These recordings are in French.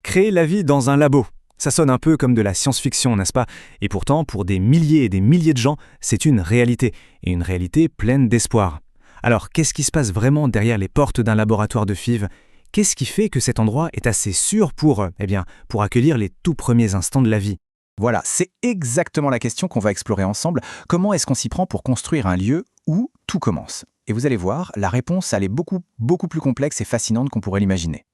Créer la vie dans un labo. Ça sonne un peu comme de la science-fiction, n'est-ce pas? Et pourtant, pour des milliers et des milliers de gens, c'est une réalité, et une réalité pleine d'espoir. Alors, qu'est-ce qui se passe vraiment derrière les portes d'un laboratoire de FIV? Qu'est-ce qui fait que cet endroit est assez sûr pour accueillir les tout premiers instants de la vie? Voilà, c'est exactement la question qu'on va explorer ensemble. Comment est-ce qu'on s'y prend pour construire un lieu où tout commence? Et vous allez voir, la réponse, elle est beaucoup plus complexe et fascinante qu'on pourrait l'imaginer.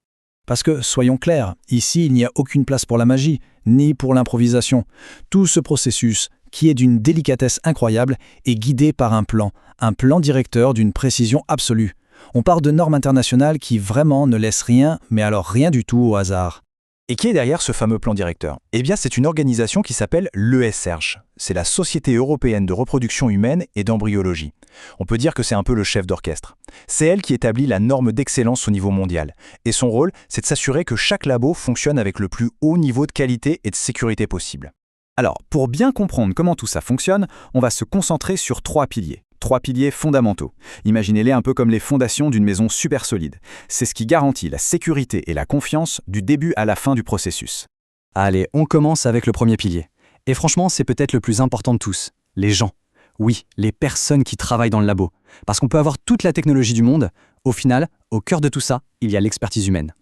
Parce que, soyons clairs, ici, il n'y a aucune place pour la magie, ni pour l'improvisation. Tout ce processus, qui est d'une délicatesse incroyable, est guidé par un plan directeur d'une précision absolue. On part de normes internationales qui vraiment ne laissent rien, mais alors rien du tout au hasard. Et qui est derrière ce fameux plan directeur? Eh bien, c'est une organisation qui s'appelle l'ESRH. C'est la Société européenne de reproduction humaine et d'embryologie. On peut dire que c'est un peu le chef d'orchestre. C'est elle qui établit la norme d'excellence au niveau mondial. Et son rôle, c'est de s'assurer que chaque labo fonctionne avec le plus haut niveau de qualité et de sécurité possible. Alors, pour bien comprendre comment tout ça fonctionne, on va se concentrer sur 3 piliers. 3 piliers fondamentaux. Imaginez-les un peu comme les fondations d'une maison super solide. C'est ce qui garantit la sécurité et la confiance du début à la fin du processus. Allez, on commence avec le premier pilier. Et franchement, c'est peut-être le plus important de tous, les gens. Oui, les personnes qui travaillent dans le labo. Parce qu'on peut avoir toute la technologie du monde, au final, au cœur de tout ça, il y a l'expertise humaine.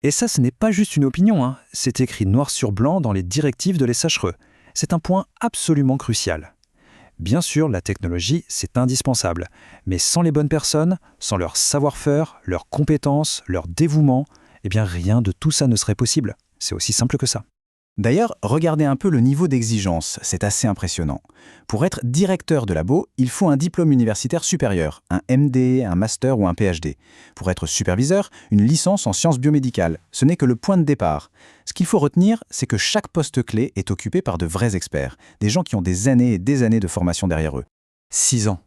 Et ça, ce n'est pas juste une opinion, c'est écrit noir sur blanc dans les directives de l'ESHRE. C'est un point absolument crucial. Bien sûr, la technologie, c'est indispensable, mais sans les bonnes personnes, sans leur savoir-faire, leurs compétences, leur dévouement, eh bien rien de tout ça ne serait possible. C'est aussi simple que ça. D'ailleurs, regardez un peu le niveau d'exigence, c'est assez impressionnant. Pour être directeur de labo, il faut un diplôme universitaire supérieur, un MD, un master ou un PhD. Pour être superviseur, une licence en sciences biomédicales. Ce n'est que le point de départ. Ce qu'il faut retenir, c'est que chaque poste clé est occupé par de vrais experts, des gens qui ont des années et des années de formation derrière eux. 6 ans.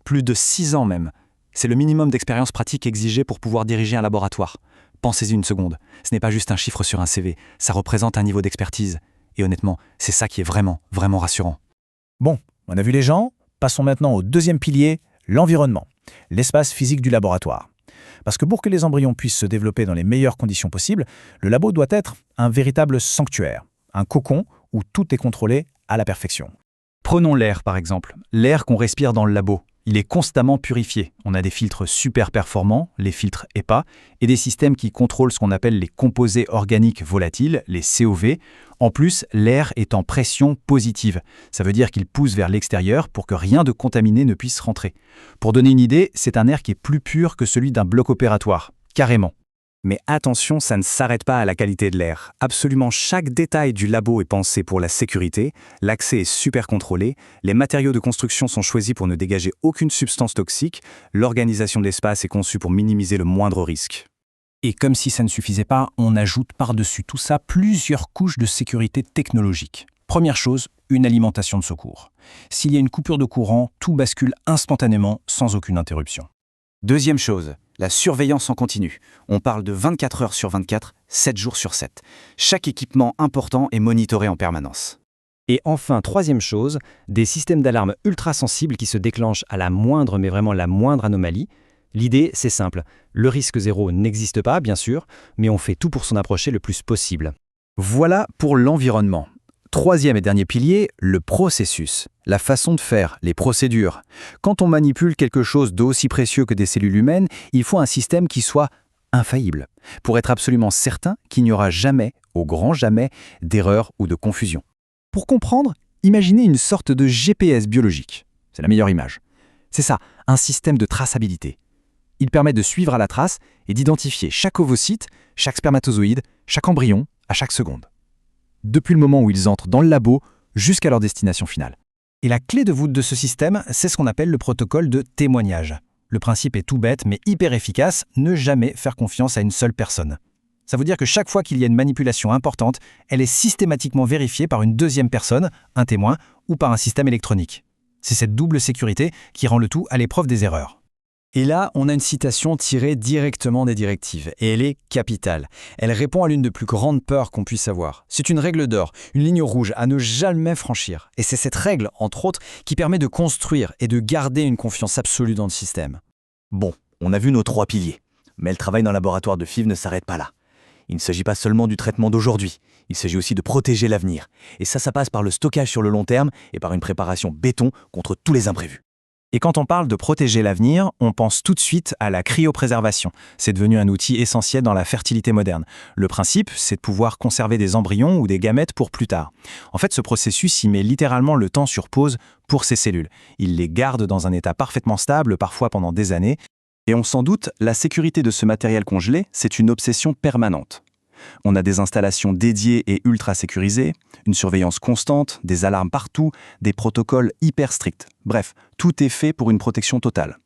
Plus de 6 ans même. C'est le minimum d'expérience pratique exigé pour pouvoir diriger un laboratoire. Pensez-y une seconde. Ce n'est pas juste un chiffre sur un CV, ça représente un niveau d'expertise. Et honnêtement, c'est ça qui est vraiment rassurant. Bon, on a vu les gens, passons maintenant au deuxième pilier, l'environnement, l'espace physique du laboratoire. Parce que pour que les embryons puissent se développer dans les meilleures conditions possibles, le labo doit être un véritable sanctuaire, un cocon où tout est contrôlé à la perfection. Prenons l'air par exemple, l'air qu'on respire dans le labo. Il est constamment purifié. On a des filtres super performants, les filtres HEPA, et des systèmes qui contrôlent ce qu'on appelle les composés organiques volatiles, les COV. En plus, l'air est en pression positive. Ça veut dire qu'il pousse vers l'extérieur pour que rien de contaminé ne puisse rentrer. Pour donner une idée, c'est un air qui est plus pur que celui d'un bloc opératoire, carrément. Mais attention, ça ne s'arrête pas à la qualité de l'air. Absolument chaque détail du labo est pensé pour la sécurité, l'accès est super contrôlé, les matériaux de construction sont choisis pour ne dégager aucune substance toxique, l'organisation de l'espace est conçue pour minimiser le moindre risque. Et comme si ça ne suffisait pas, on ajoute par-dessus tout ça plusieurs couches de sécurité technologique. Première chose, une alimentation de secours. S'il y a une coupure de courant, tout bascule instantanément sans aucune interruption. Deuxième chose, la surveillance en continu. On parle de 24 heures sur 24, 7 jours sur 7. Chaque équipement important est monitoré en permanence. Et enfin, troisième chose, des systèmes d'alarme ultra sensibles qui se déclenchent à la moindre, mais vraiment la moindre anomalie. L'idée, c'est simple. Le risque zéro n'existe pas, bien sûr, mais on fait tout pour s'en approcher le plus possible. Voilà pour l'environnement. Troisième et dernier pilier, le processus. La façon de faire, les procédures. Quand on manipule quelque chose d'aussi précieux que des cellules humaines, il faut un système qui soit infaillible, pour être absolument certain qu'il n'y aura jamais, au grand jamais, d'erreur ou de confusion. Pour comprendre, imaginez une sorte de GPS biologique. C'est la meilleure image. C'est ça, un système de traçabilité. Il permet de suivre à la trace et d'identifier chaque ovocyte, chaque spermatozoïde, chaque embryon, à chaque seconde. Depuis le moment où ils entrent dans le labo jusqu'à leur destination finale. Et la clé de voûte de ce système, c'est ce qu'on appelle le protocole de témoignage. Le principe est tout bête, mais hyper efficace, ne jamais faire confiance à une seule personne. Ça veut dire que chaque fois qu'il y a une manipulation importante, elle est systématiquement vérifiée par une deuxième personne, un témoin, ou par un système électronique. C'est cette double sécurité qui rend le tout à l'épreuve des erreurs. Et là, on a une citation tirée directement des directives, et elle est capitale. Elle répond à l'une des plus grandes peurs qu'on puisse avoir. C'est une règle d'or, une ligne rouge à ne jamais franchir. Et c'est cette règle, entre autres, qui permet de construire et de garder une confiance absolue dans le système. Bon, on a vu nos 3 piliers. Mais le travail dans le laboratoire de FIV ne s'arrête pas là. Il ne s'agit pas seulement du traitement d'aujourd'hui, il s'agit aussi de protéger l'avenir. Et ça passe par le stockage sur le long terme et par une préparation béton contre tous les imprévus. Et quand on parle de protéger l'avenir, on pense tout de suite à la cryopréservation. C'est devenu un outil essentiel dans la fertilité moderne. Le principe, c'est de pouvoir conserver des embryons ou des gamètes pour plus tard. En fait, ce processus, il met littéralement le temps sur pause pour ces cellules. Il les garde dans un état parfaitement stable, parfois pendant des années. Et on s'en doute, la sécurité de ce matériel congelé, c'est une obsession permanente. On a des installations dédiées et ultra sécurisées, une surveillance constante, des alarmes partout, des protocoles hyper stricts. Bref, tout est fait pour une protection totale.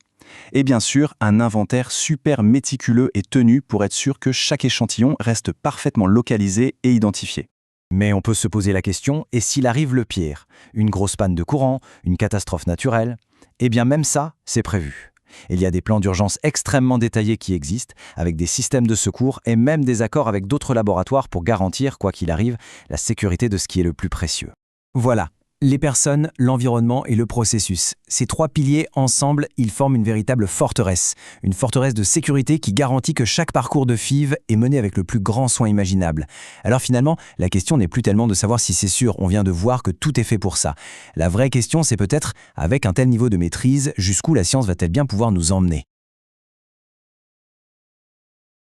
Et bien sûr, un inventaire super méticuleux est tenu pour être sûr que chaque échantillon reste parfaitement localisé et identifié. Mais on peut se poser la question, et s'il arrive le pire? Une grosse panne de courant, une catastrophe naturelle? Eh bien même ça, c'est prévu. Il y a des plans d'urgence extrêmement détaillés qui existent, avec des systèmes de secours et même des accords avec d'autres laboratoires pour garantir, quoi qu'il arrive, la sécurité de ce qui est le plus précieux. Voilà, les personnes, l'environnement et le processus. Ces trois piliers, ensemble, ils forment une véritable forteresse. Une forteresse de sécurité qui garantit que chaque parcours de FIV est mené avec le plus grand soin imaginable. Alors finalement, la question n'est plus tellement de savoir si c'est sûr, on vient de voir que tout est fait pour ça. La vraie question, c'est peut-être, avec un tel niveau de maîtrise, jusqu'où la science va-t-elle bien pouvoir nous emmener ?